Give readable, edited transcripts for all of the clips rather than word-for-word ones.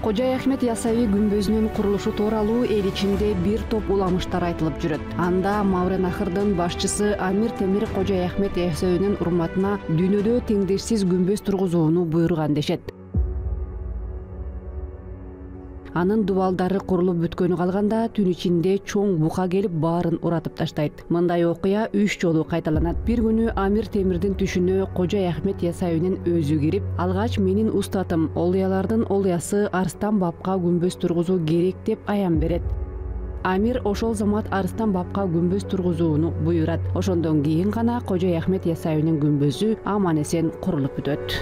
Кожой Ахмет Ясави күмбөзүнүн курулушу тууралуу эл ичинде бир топ уламыштар айтылып жүрөт. Анда Мавранахрдын башчысы Амир Темир Кожой Ахмет Ясавинин урматына дүйнөдө теңдешсиз күмбөз тургузууну буйруган дешет. Анын дубалдары курулуп бүткөнү калганда түн ичинде чоң бука келип баарын уратып таштайт. Мындай окуя 3 жолу кайталанат. Бир күнү Амир Темирдин түшүнө Кожой Ахмет Ясавинин өзү кирип, алгач менин устатым, олуялардын олуясы Арыстан бабка күмбөз тургузуу керек деп аян берет. Амир ошол замат Арыстан бабка күмбөз тургузууну буйрат. Ошондон кийин гана Кожой Ахмет Ясавинин күмбөзү аман эсен курулуп бүтөт.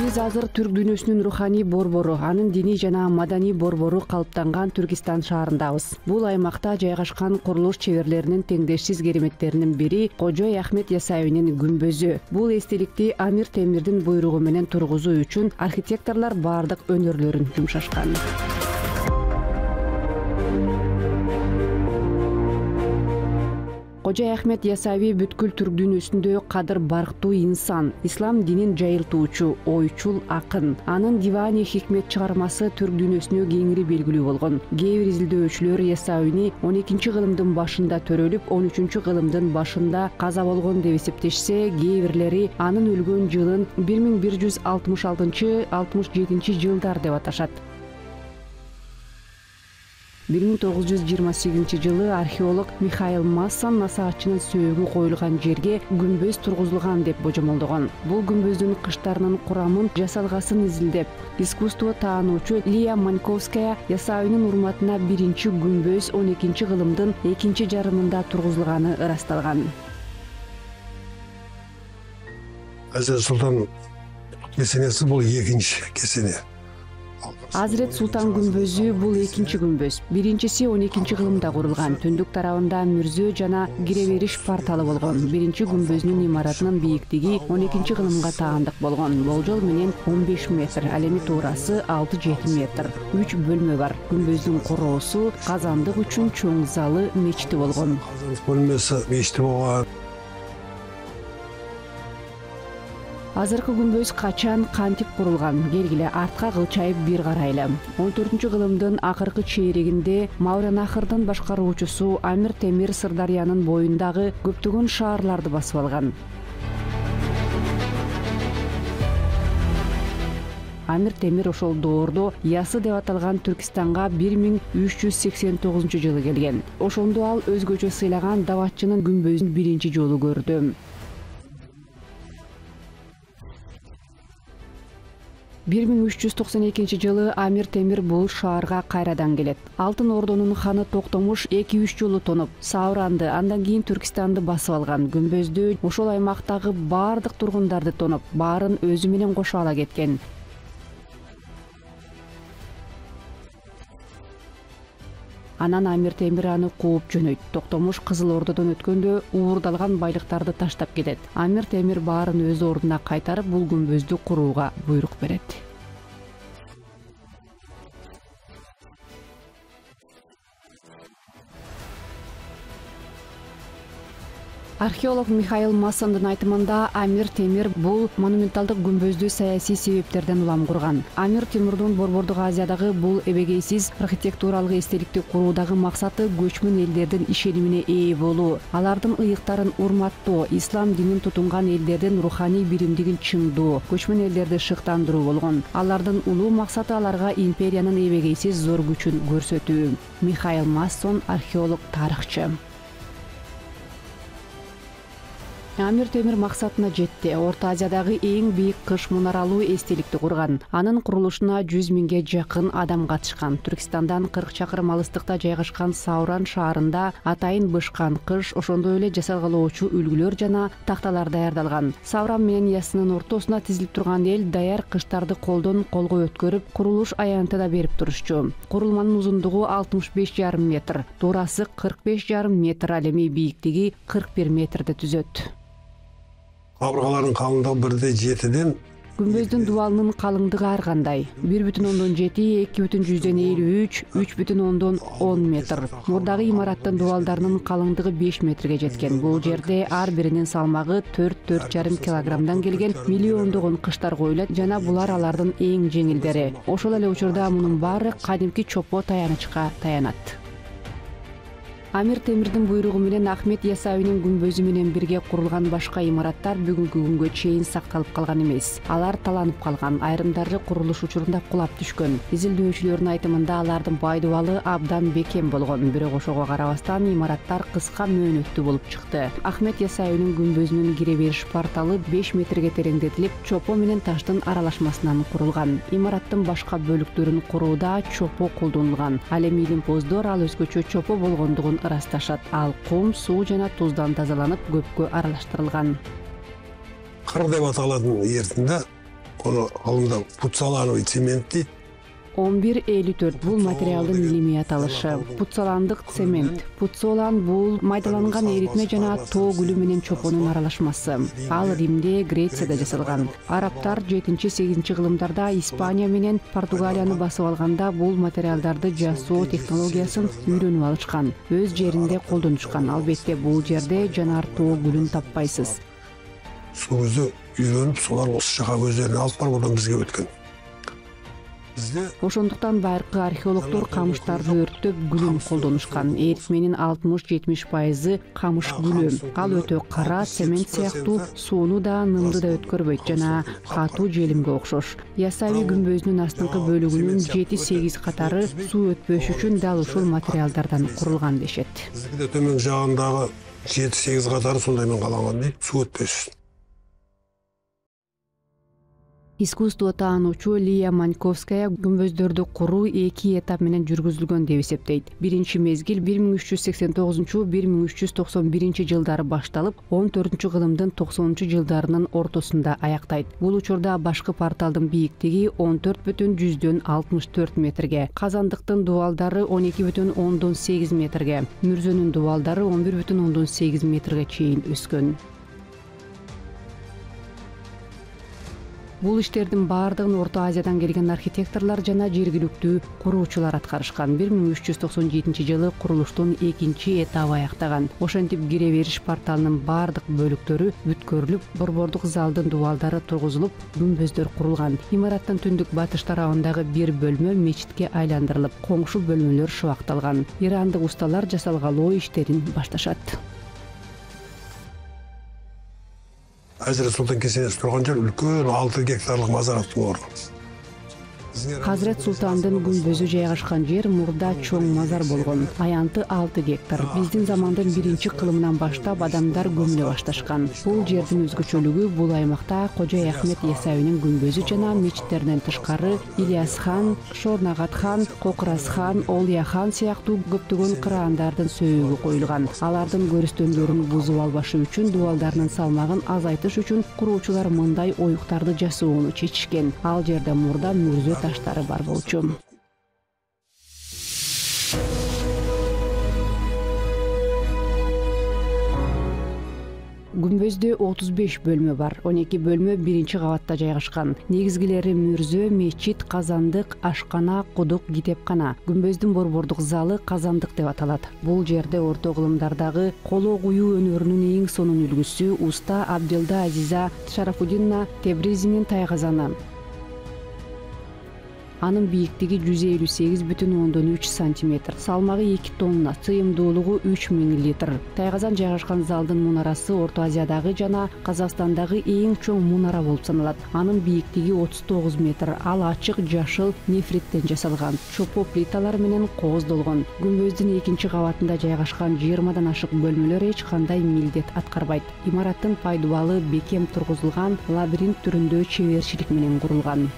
Биз азыр түрк дүйнөсүнүн руханий борбору, анын диний жана маданий борбору калыптанган Түркистан шаарындабыз. Бул аймакта жайгашкан курулуш чеберлеринин теңдешсиз кереметтеринин бири Кожой Ахмет Ясавинин күмбөзү. Бул эстеликти Амир Темирдин буйругу менен тургузуу үчүн архитекторлор бардык өнөрлөрүн жумшашкан. Кожой Ахмет Ясави бүткүл түрк дүйнөсүндө кадыр барктуу инсан, ислам динин жайылтуучу, ойчул акын. Анын Дивани Хикмет чыгармасы түрк дүйнөсүнө кеңири белгилүү болгон. Кээ бир изилдөөчүлөр Ясавини 12-кылымдын башында төрөлүп, 13-кылымдын башында каза болгон деп эсептешсе, кээ бирлери анын өлгөн жылын 1166-67 жылдар деп аташат. 1928 жылы археолог Михаил Массон насаатчынын сөөгү коюлган жерге күмбөз тургузулган деп божомолдогон. Бул күмбөздүн кыштарынын курамын, жасалгасын изилдеп, искусство таануучу Лия Маньковская Ясавинин урматына биринчи күмбөз 12-кылымдын экинчи жарымында тургузулганы ырасталган. Азат Султан кесенеси бул экинчи кесене. Азрет Султан күмбөзү бул экинчи күмбөз. Биринчиси 12-кылымда курулган. Түндүк тарабында мүрзө жана кире бериш порталы болгон. Биринчи күмбөзнүн имаратынын бийиктиги 12-кылымга таандык болгон. Болжол менен 15 метр, ал эми туурасы 6-7 метр. 3 бөлмө бар. Күмбөздүн короосу, казандык үчүн чоң залы, мечити болгон. Казандык бөлмөсү, мечити болгон. Азыркы күмбөз качан, кантип курулган? Келгиле артка кылчайып бир карайлы. 14-кылымдын акыркы чейрегинде Мавранахрдын башкаруучусу Амир Темир Сырдарыянын боюндагы көптөгөн шаарларды басып алган. Амир Темир ошол доордо Ясы деп аталган Түркистанга 1389 жылы келген. Ошондо ал өзгөчө сыйлаган даватчынын күмбөзүн биринчи жолу көрдү. 1392 жылы Амир Темир бул шаарга кайрадан келет. Алтын Ордонун ханы Токтомуш 2-3 жолу тонуп, Сауранды, андан кийин Түркистанды басып алган. Күмбөздү ошол аймактагы бардык тургундарды тонуп, баарын өзү менен кошо ала кеткен. Анан Амир Темир аны кууп жөнөйт. Токтомуш Кызыл Ордодон өткөндө уурдалган байлыктарды таштап кетет. Амир Темир баарын өз ордуна кайтарып, бул күмбөздү курууга буйрук берет. Археолог Михаил Массондун айтымында Амир Темир бул монументалдык күмбөздү саясий себептерден улам курган. Амир Темирдин Борбордук Азиядагы бул эбегейсиз архитектуралык эстеликти куруудагы максаты көчмөн элдердин ишенимине ээ болуу, алардын ыйыктарын урматтоо, ислам динин тутунган элдердин руханий биримдигин чыңдоо, көчмөн элдерди шыктандыруу болгон. Алардын улуу максаты аларга империянын эбегейсиз зор күчүн көрсөтүү. Михаил Массон, археолог, тарыхчы. Амир Темир максатына жетти. Орто Азиядагы эң бийик кыш мунаралуу эстеликти курган. Анын курулушуна 100 миңге жакын адам катышкан. Түркистандан 40 чакырым алыстыкта жайгашкан Сауран шаарында атайын бышкан кыш, ошондой эле жасалгалоочу үлгүлөр жана такталар даярдалган. Сауран менен Ясынын ортосуна тизилип турган эл даяр кыштарды колдон колго өткөрүп, курулуш аянты да берип турушчу. Курулманын узундугу 65,5 метр, туурасы 45,5 метр, ал эми бийиктиги 41 метрди түзөт. Кабыргалардын калыңдыгы 1,7-ден Күмбөздүн дубалынын калыңдыгы ар кандай. 1,7, 2,53, 3,10 метр. Мурдагы имараттын дубалдарынын калыңдыгы 5 метрге жеткен. Бул жерде ар биринин салмагы 4,5 килограммдан келген миллиондогон кыштар коюлат жана булар алардын эң жеңилдери. Ошол эле учурда мунун баары кадимки чопо таянычка таянат. Амир Темирдин буйругу менен Ахмет Ясауинин күмбөзү менен бирге курулган башка имараттар бүгүнкү күнгө чейин сакталып калган эмес. Алар таланып калган, айрымдары курулуш учурунда кулап түшкөн. Изилдөөчүлөрдүн айтымында алардын байдубалы абдан бекем болгон. Бирок ошого карабастан имараттар кыска мөөнөттүү болуп чыкты. Ахмет Ясауинин күмбөзүнүн кире бериш порталы 5 метрге тереңдетилип, чопо менен таштын аралашмасынан курулган. Имараттын башка бөлүктөрүн курууда чопо колдонулган. Ал эми илимпоздор ал өзгөчө чопо болгондугун ырасташат. Ал кум, суу жана туздан тазаланып, көпкө аралаштырылган. кыр деп аталатын эртинде кону алында пуцалановый цемент дейт. 1154 бул материалдын илимий аталышы. Пуцаландык цемент. Пуцолан бул майдаланган эритме жана тоо гүлү менен чопонун аралашмасы. Ал Римде, Грецияда жасалган. Арабтар 7-8 кылымдарда Испания менен Португалияны басып алганда бул материалдарды жасоо технологиясын үйрөнүп алышкан. Өз жеринде колдонушкан. Албетте бул жерде жанар тоо гүлүн таппайсыз. Суузду үйрөнүп, солар осы жака өздөрүнө алып барып бизге өткөн. Ошондуктан байыркы археологдор камыштарды өрттөп гүлүн колдонушкан. Эритменин 60-70% камыш гүлү. Ал өтө кара, цемент сыяктуу, сууну да, нымды да өткөрбөйт жана катуу желимге окшош. Ясауи күмбөзүнүн астыңкы бөлүгүнүн 7-8 катары суу өтпөш үчүн дал ушул материалдардан курулган дешет. Биздики төмөн жагындагы 7-8 катары сондай менен каланган дейт, суу өтпөш. Искусство таануучу Лия Маньковская күмбөздөрдү куруу 2 этап менен жүргүзүлгөн деп эсептейт. Биринчи мезгил 1389-1391 жылдары башталып, 14-кылымдын 90-жылдарынын ортосунда аяктайт. Бул учурда башкы порталдын бийиктиги 14,64 метрге, казандыктын дубалдары 12,8 метрге, мүрзөнүн дубалдары 11,8 метрге чейин өскөн. Бул иштердин баардыгын Орто Азиядан келген архитекторлор жана жергиликтүү куруучулар аткарышкан. 1397 жылы курулуштун 2 этабы аяктаган. Ошентип кире бериш порталынын баардык бөлүктөрү бүткөрүлүп, борбордук залдын дубалдары тургузулуп, күмбөздөр курулган. Имараттын түндүк батыш тарабындагы бир бөлмө мечитке айландырылып, коңшу бөлмөлөр шубакталган. Ирандык усталар жасалгалоо иштерин башташат. Hazret Sultan кесенеси турган жер үлкөн 6 гектарлык мазараттын орду. Хазрет Султандын күмбөзү жайгашкан жер мурда чоң мазар болгон. Аянты 6 гектар. Биздин замандын 1-кылымынан баштап адамдар көмүлө башташкан. Бул жердин өзгөчөлүгү бул аймакта Кожо Ахмет Ясауинин күмбөзү жана мечиттерден тышкары Ильяс хан, Шорнагат хан, Кокрас хан, Олия хан сыяктуу көптөгөн кыраандардын сөөгү коюлган. Алардын көрүстөндөрүн бузуп албашы үчүн дубалдарынын салмагын азайтыш үчүн куруучулар мындай оюктарды жасоону чечишкен. Ал жерде мурда мүрзө таштары бар болчу. Күмбөздө 35 бөлмө бар. 12 бөлмө 1-кабатта жайгашкан. Негизгилери мүрзө, мечит, казандык, ашкана, кудук, китепкана. Күмбөздүн борбордук залы казандык деп аталат. Бул жерде орто кылымдардагы коло куюу өнөрүнүн эң сонун үлгүсү уста Абделда Азиза Шарафуддинна Тебризинин тайказаны. Анын бийиктиги 158,3 сантиметр, салмагы 2 тонна, сыйымдуулугу 3000 литр. Тайгазан жайгашкан залдын мунарасы Орто Азиядагы жана Казакстандагы эң чоң мунара болуп саналат. Анын бийиктиги 39 метр, ал ачык жашыл нефриттен жасалган. Чопо плиталар менен кооздолгон. Күмбөздүн экинчи кабатында жайгашкан 20дан ашык бөлмөлөр эч кандай милдет аткарбайт. Имараттын пайдубалы бекем тургузулган лабиринт түрүндө чеберчилик менен курулган.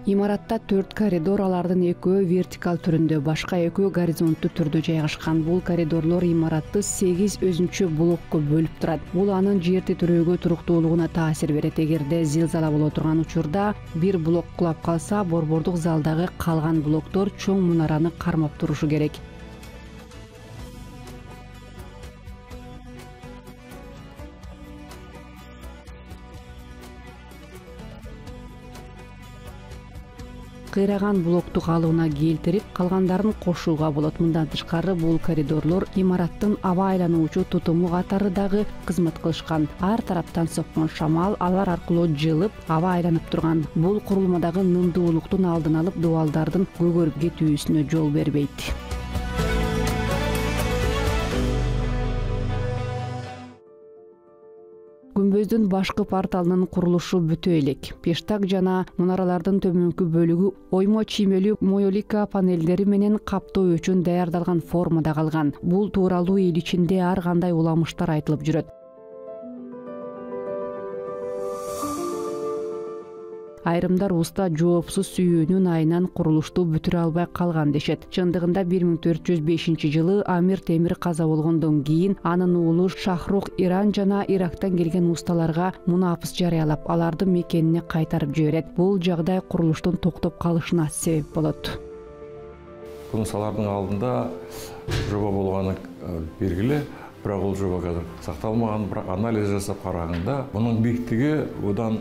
Имаратта 4 коридор, алардын экөө вертикаль түрүндө, башка экөө горизонттуу түрдө жайгашкан. Бул коридорлор имаратты 8 өзүнчө блокко бөлүп турат. Бул анын жер титирөөгө туруктуулугуна таасир берет. Эгерде зилзала боло турган учурда бир блок кулап калса, борбордук залдагы калган блоктор чоң мунараны кармап турушу керек. Кыйраган блокту калыбына келтирип, калгандарын кошууга болот. Мындан тышкары бул коридорлор имараттын аба айлануучу тутуму катары дагы кызмат кылышкан. Ар тараптан соккон шамал алар аркылуу жылып, аба айланып турган. Бул курулмадагы нымдуулуктун алдын алып, дубалдардын көгөрүп кетүүсүнө жол бербейт. Күмбөздүн башкы порталынын курулушу бүтө элек. Пештак жана мунаралардын төмөнкү бөлүгү оймо чиймелүү моёлика панелдери менен каптоо үчүн даярдалган формада калган. Бул тууралуу эл ичинде ар кандай уламыштар айтылып жүрөт. Айрымдар уста жоопсуз сүйүүнүн айынан курулушту бүтүрө албай калган дешет. Чындыгында 1405 жылы Амир Темир каза болгондон кийин анын уулу Шахрух Иран жана Ирактан келген усталарга мунапыс жарыялап, аларды мекенине кайтарып жиберет. Бул жагдай курулуштун токтоп калышына себеп болот. Курулушалардын алдында жоба болгону белгилүү, бирок бул жоба азыр сакталмаган. Бирок анализ жасап караганда мунун бийиктиги одан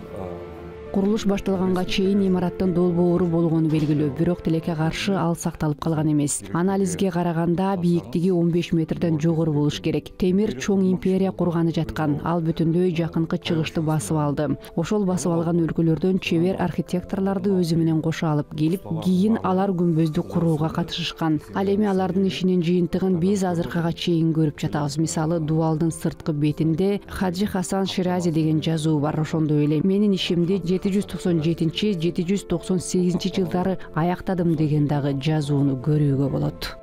Курулуш башталганга чейин имараттын долбоору болгону белгилүү, бирок тилекке каршы ал сакталып калган эмес. Анализге караганда бийиктиги 15 метрден жогору болуш керек. Темир чоң империя курганы жаткан. Ал бүтүндөй жакынкы чыгышты басып алды. Ошол басып алган өлкөлөрдөн чебер архитекторлорду өзү менен кошо алып келип, кийин алар күмбөздү курууга катышышкан. Ал эми алардын ишинин жыйынтыгын биз азыркыга чейин көрүп жатабыз. Мисалы, дубалдын сырткы бетинде Хаджи Хасан Ширази деген жазуу бар. Ошондой эле менин ишимди 797-798 жылдары аяктадым деген дагы жазууну көрүүгө болот.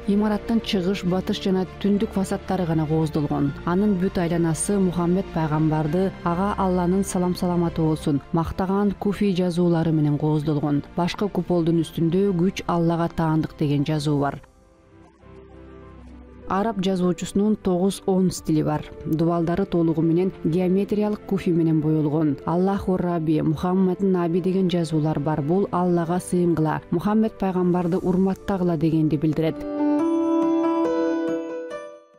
Имараттын чыгыш, батыш жана түндүк фасадтары гана кооздолгон. Анын бүт айланасы Мухаммед пайгамбарды, ага Алланын салам-саламаты болсун, мактаган куфи жазуулары менен кооздолгон. Башкы куполдун үстүндө күч Аллага таандык деген жазуу бар. Араб жазуучусунун 9-10 стили бар. Дубалдары толугу менен геометриялык куфи менен боелгон. Аллаху Раби, Мухаммад Наби деген жазуулар бар. Бул Аллага сыйынгыла, Мухаммед пайгамбарды урматтагыла дегенди билдирет.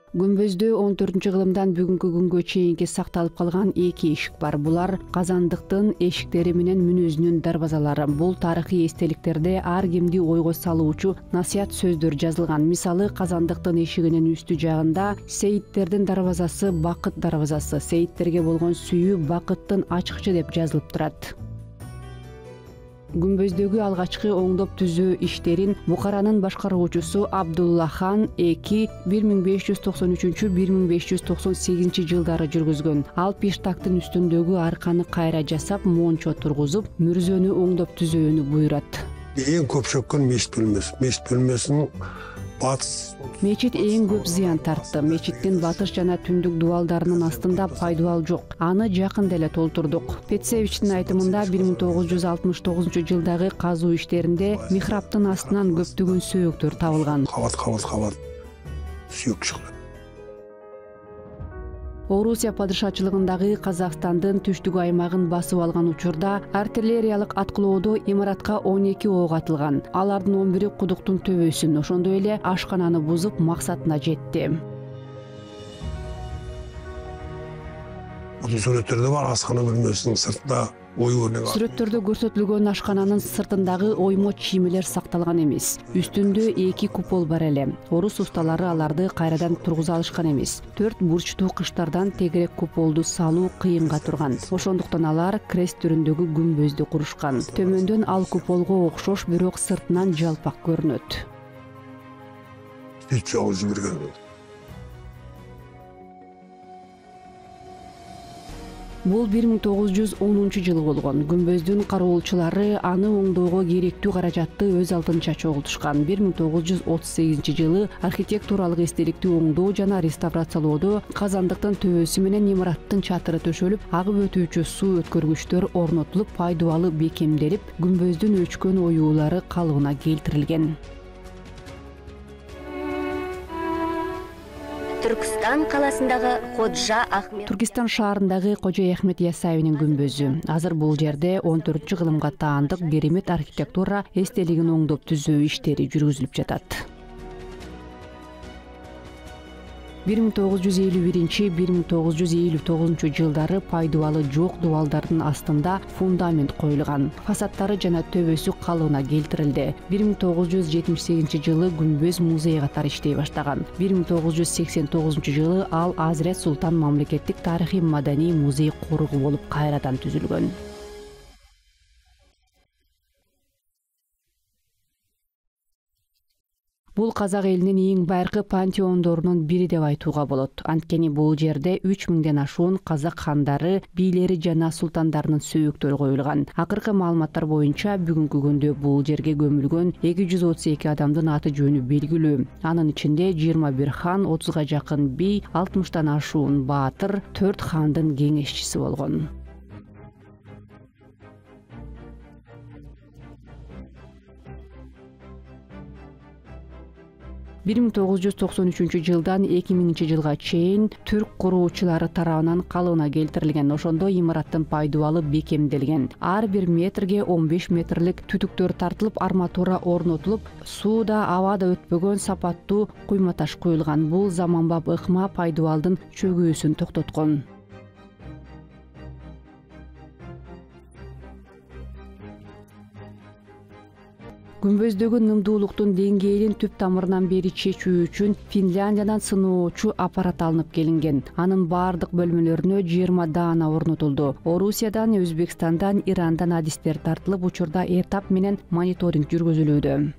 Күмбөздө 14-кылымдан бүгүнкү күнгө чейинки сакталып калган 2 эшик бар. Булар казандыктын эшиктери менен мүнөзүнүн дарбазалары. Бул тарыхый эстеликтерде ар кимди ойго салуучу насыят сөздөр жазылган. Мисалы, казандыктын эшигинин үстү жагында Сейиттердин дарбазасы бакыт дарбазасы, Сейиттерге болгон сүйүү бакыттын ачкычы деп жазылып турат. Күмбөздөгү алгачкы оңдоп түзөө иштерин Бухаранын башкаруучусу Абдулла хан 1593-1598 жылдары жүргүзгөн. Ал пештактын үстүндөгү арканы кайра жасап, мончо тургузуп, мүрзөнү оңдоп түзөөнү буйрат. Эң көп чөккөн мешит бөлмөсүнүн батыс. Мечит эң көп зыян тартты. Мечиттин батыш жана түндүк дубалдарынын астында пайдубал жок. Аны жакында эле толтурдук. Петсевичтин айтымында 1969 жылдагы казуу иштеринде михрабтын астынан көптөгөн сөөктөр табылган. Кабат сүйөк чыкты. Орусия падышачылыгындагы Казакстандын түштүк аймагын басып алган учурда артиллериялык аткылоодо имаратка 12 ок атылган. Алардын 11-и кудуктун төбөсүн, ошондой эле ашкананы бузуп максатына жетти. Бул сүрөттөрдө бар, асхана бөлмөсүнүн сыртында ой өрнек. Сүрөттөрдө көрсөтүлгөн ашкананын сыртындагы оймо чиймелер сакталган эмес. Үстүндө 2 купол бар эле. Орус усталары аларды кайрадан тургуза алышкан эмес. 4 бурчтуу кыштардан тегерек куполду салуу кыйынга турган. Ошондуктан алар крест түрүндөгү күмбөздү курушкан. Төмөндөн ал куполго окшош, бирок сыртынан жалпак көрүнөт. Hiç çağır жиберген. Бул 1910 болгон. Күмбөздүн кароолчулары аны оңдоого керектүү каражатты өз алдынча чогултушкан. 1938 жылы архитектуралык эстеликтүү оңдоо жана реставрациялоодо казандыктын төбөсү менен имараттын чатыры төшөлүп, агып өтүүчү суу өткөргүчтөр орнотулуп, пайдубалы бекемделип, күмбөздүн өчкөн оюулары калыбына келтирилген. Түркістан қаласындағы Ходжа Ахмет. Түркистан шаарындагы Кожо Ахмет Ясаевинин күмбөзү. Азыр бул жерде 14-кылымга таандык керемет архитектура эстелигин оңдоп түзөө иштери жүргүзүлүп жатат. 1951-1959 жылдары пайдубалы жок дубалдардын астында фундамент коюлган. Фасадтары жана төбөсү калыбына келтирилди. 1978 жылы күмбөз музей катары иштей баштаган. 1989 жылы ал Азирет Султан мамлекеттик тарыхый маданий музей коругу болуп кайрадан түзүлгөн. Бул казак элинин эң байыркы пантеондорунун бири деп айтууга болот. Анткени бул жерде 3000ден ашуун казак хандары, бийлери жана султандарынын сөөктөрү коюлган. Акыркы маалыматтар боюнча бүгүнкү күндө бул жерге көмүлгөн 232 адамдын аты жөнү белгилүү. Анын ичинде 21 хан, 30га жакын бий, 60тан ашуун баатыр, 4 хандын кеңешчиси болгон. 1993 жылдан 2000 жылга чейин түрк куруучулары тарабынан калыбына келтирилген. Ошондо имараттын пайдубалы бекемделген. Ар бир метрге 15 метрлик түтүктөр тартылып, арматура орнотулуп, сууда, абада өтпөгөн сапаттуу куйма таш куюлган. Бул заманбап ыкма пайдубалдын чөгүүсүн токтоткон. Күмбөздөгү нымдуулуктун деңгээлин түп тамырынан бери чечүү үчүн Финляндиядан сыноочу аппарат алынып келинген. Анын бардык бөлмөлөрүнө 20 даана орнотулду. Орусиядан, Өзбекстандан, Ирандан адистер тартылып, учурда этап менен мониторинг жүргүзүлүүдө.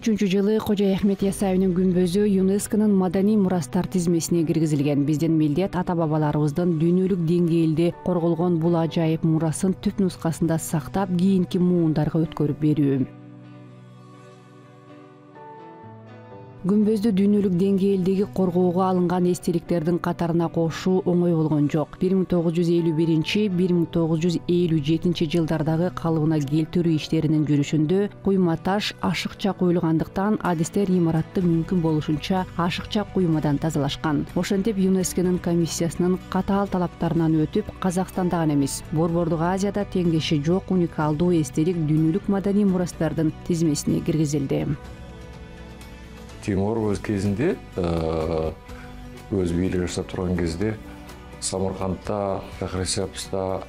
Жылы Кожо Ахмет Ясаевинин күмбөзү ЮНЕСКОнун маданий мурастар тизмесине киргизилген. Биздин милдет ата-бабаларыбыздын дүйнөлүк деңгээлде корголгон бул ажайып мурасын түп нускасында сактап, кийинки муундарга өткөрүп берүү. Күмбөздү дүйнөлүк деңгээлдеги коргоого алынган эстеликтердин катарына кошуу оңой болгон жок. 1951-1957 жылдардагы калыбына келтирүү иштеринин жүрүшүндө куйма таш ашыкча куюлгандыктан адистер имаратты мүмкүн болушунча ашыкча куймадан тазалашкан. Ошентип ЮНЕСКОнун комиссиясынын катаал талаптарынан өтүп, Казакстанда гана эмес, Борбордук Азияда теңдеши жок уникалдуу эстелик дүйнөлүк маданий мурастардын тизмесине киргизилди. Тимур өз кезінде, өз бийлик жасап турган кезде Самаркандта, Шахрисабызда,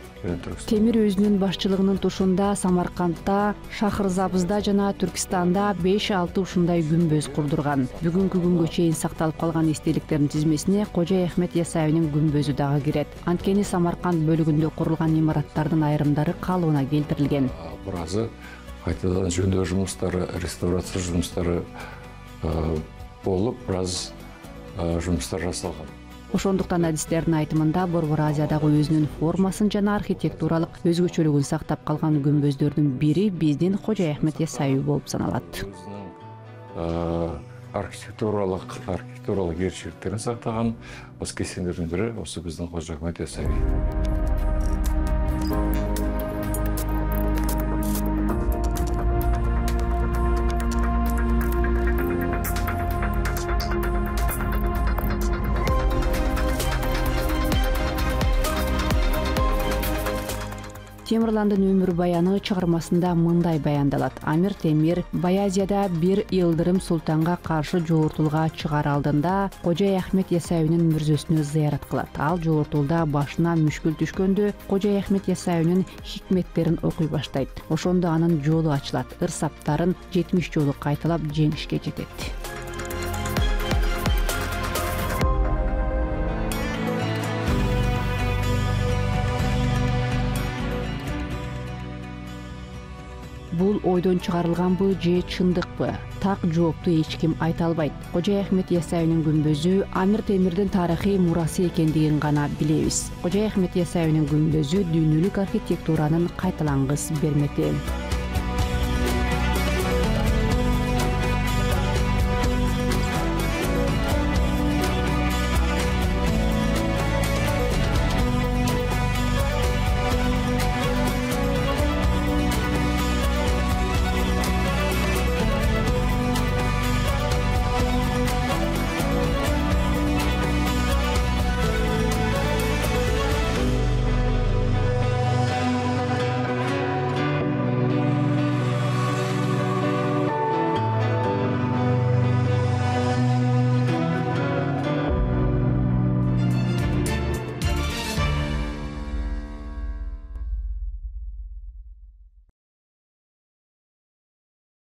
Темир өзүнүн башчылыгынын тушунда Самаркандта, Шахрзабызда жана Түркистанда 5-6 ушундай күмбөз курдурган. Бүгүнкү күнгө чейин сакталып калган эстеликтердин тизмесине Кожо Ахмет Ясаевинин күмбөзү дагы кирет. Анткени Самарканд бөлүгүндө курулган имараттардын айрымдары калыбына келтирилген. Биразы кайтадан жөндөө жумуштары, реставрация жумуштары болуп, біраз жұмыстар жасалған. Ошондуктан адистердин айтымында Борбор Азиядагы өзүнүн формасын жана архитектуралык өзгөчөлүгүн сактап калган күмбөздөрдүн бири биздин Кожо Ахмет Ясаев болуп саналат. Архитектуралык эрчиликтерин сактаган осы кесендердин бири осы биздин Кожо Ахмет Ясаев. Темирландын өмүр баяны чыгармасында мындай баяндалат. Амир Темир Баязияда бир Йылдырым султанга каршы жоортулга чыгаар алдында Кожой Ахмет Ясауинин мүрзөсүнө зыярат кылат. Ал жоортулда башына мүшкүл түшкөндө Кожой Ахмет Ясауинин хикметтерин окуй баштайт. Ошондо анын жолу ачылат. Ырсаптарын 70 жолу кайталап жеңишке жетет. Бул ойдон чыгарылганбы же чындыкпы? Так жоопту эч ким айта албайт. Кожой Ахмет Ясауинин күмбөзү Амир Темирдин тарыхый мурасы экендигин гана билебиз. Кожой Ахмет Ясауинин күмбөзү дүйнөлүк архитектуранын кайталангыс бермети.